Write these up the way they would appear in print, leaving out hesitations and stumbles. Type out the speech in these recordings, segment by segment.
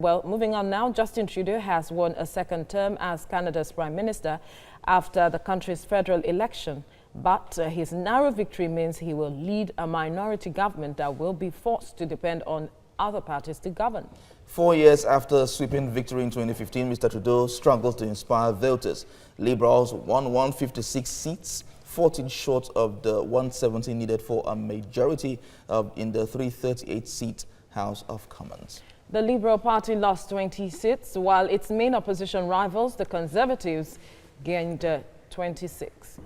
Well, moving on now, Justin Trudeau has won a second term as Canada's Prime Minister after the country's federal election. But his narrow victory means he will lead a minority government that will be forced to depend on other parties to govern. 4 years after a sweeping victory in 2015, Mr. Trudeau struggled to inspire voters. Liberals won 156 seats, 14 short of the 170 needed for a majority in the 338-seat House of Commons. The Liberal Party lost 20 seats, while its main opposition rivals, the Conservatives, gained 26.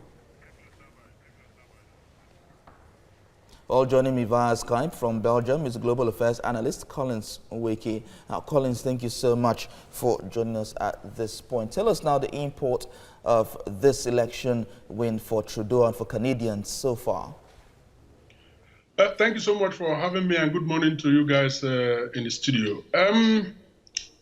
Well, joining me via Skype from Belgium is Global Affairs Analyst Collins Wiki. Collins, thank you so much for joining us at this point. Tell us now the import of this election win for Trudeau and for Canadians so far. Thank you so much for having me, and good morning to you guys in the studio.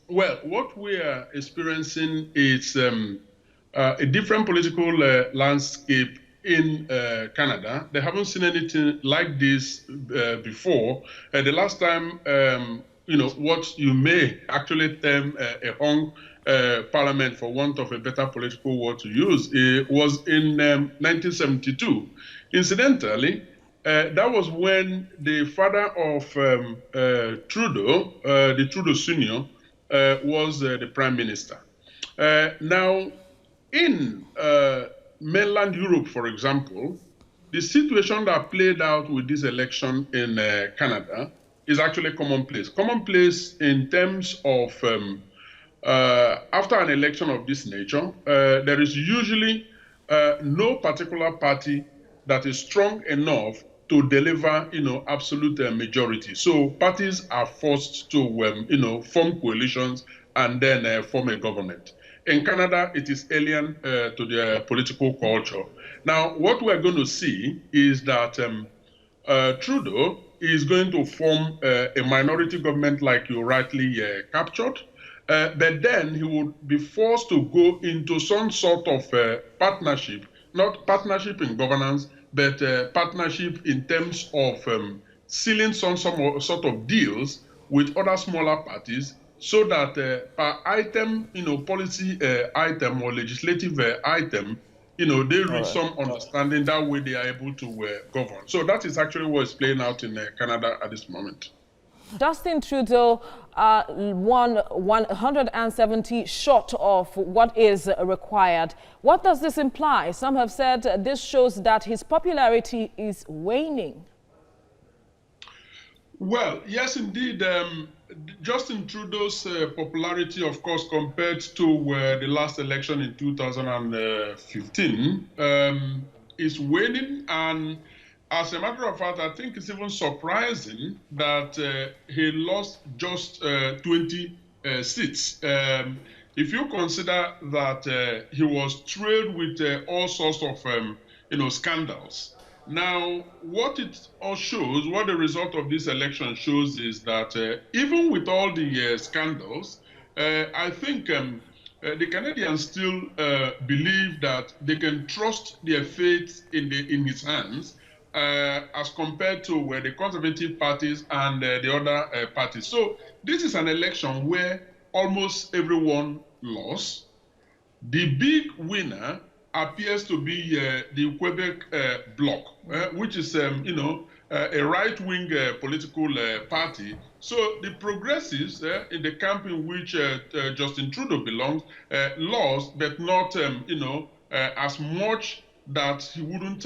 Well, what we are experiencing is a different political landscape in Canada. They haven't seen anything like this before. The last time, what you may actually term a hung parliament, for want of a better political word to use, it was in 1972. Incidentally, that was when the father of Trudeau, the Trudeau Sr., was the prime minister. Now, in mainland Europe, for example, the situation that played out with this election in Canada is actually commonplace. Commonplace in terms of after an election of this nature, there is usually no particular party that is strong enough to deliver, absolute majority. So parties are forced to, form coalitions and then form a government. In Canada, it is alien to their political culture. Now, what we're going to see is that Trudeau is going to form a minority government, like you rightly captured, but then he would be forced to go into some sort of partnership, not partnership in governance, but partnership in terms of sealing some sort of deals with other smaller parties, so that per item, policy item or legislative item, they reach some understanding. That way they are able to govern. So that is actually what is playing out in Canada at this moment. Justin Trudeau won 170 short of what is required. What does this imply? Some have said this shows that his popularity is waning. Well, yes, indeed. Justin Trudeau's popularity, of course, compared to the last election in 2015, is waning. And as a matter of fact, I think it's even surprising that he lost just 20 seats. If you consider that he was trailed with all sorts of, scandals. Now, what it all shows, what the result of this election shows, is that even with all the scandals, I think the Canadians still believe that they can trust their fate in his hands, as compared to the conservative parties and the other parties. So this is an election where almost everyone lost. The big winner appears to be the Quebec Bloc, which is, a right-wing political party. So the progressives in the camp in which Justin Trudeau belongs lost, but not, as much that he wouldn't,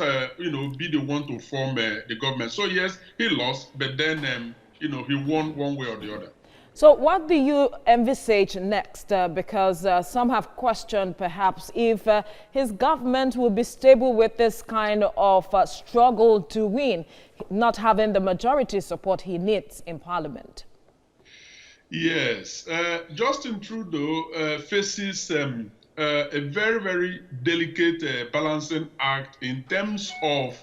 be the one to form the government. So yes, he lost, but then, he won one way or the other. So what do you envisage next? Because some have questioned perhaps if his government will be stable with this kind of struggle to win, not having the majority support he needs in Parliament. Yes, Justin Trudeau faces a very, very delicate balancing act in terms of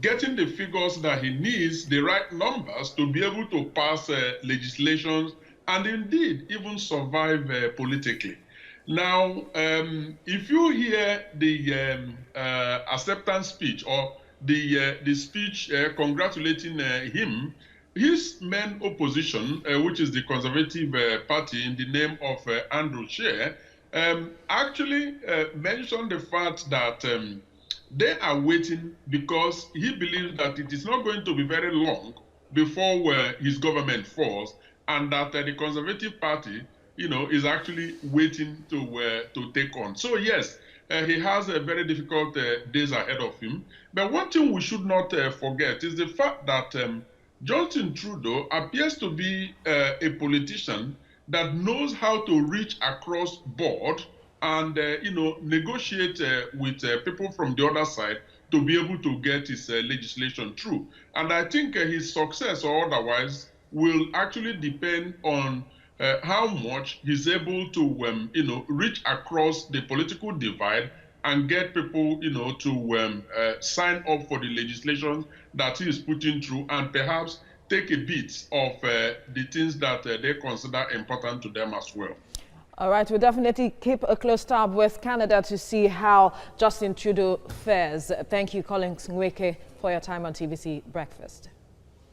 getting the figures that he needs, the right numbers, to be able to pass legislations and indeed even survive politically. Now, if you hear the acceptance speech or the speech congratulating him, his main opposition, which is the Conservative Party in the name of Andrew Scheer, actually mentioned the fact that they are waiting because he believes that it is not going to be very long before his government falls, and that the Conservative Party, is actually waiting to take on. So yes, he has a very difficult days ahead of him. But one thing we should not forget is the fact that Justin Trudeau appears to be a politician that knows how to reach across board and negotiate with people from the other side to be able to get his legislation through. And I think his success or otherwise will actually depend on how much he's able to reach across the political divide and get people to sign up for the legislation that he is putting through, and perhaps take a bit of the things that they consider important to them as well. All right, we'll definitely keep a close tab with Canada to see how Justin Trudeau fares. Thank you, Collins Nweke, for your time on TVC Breakfast.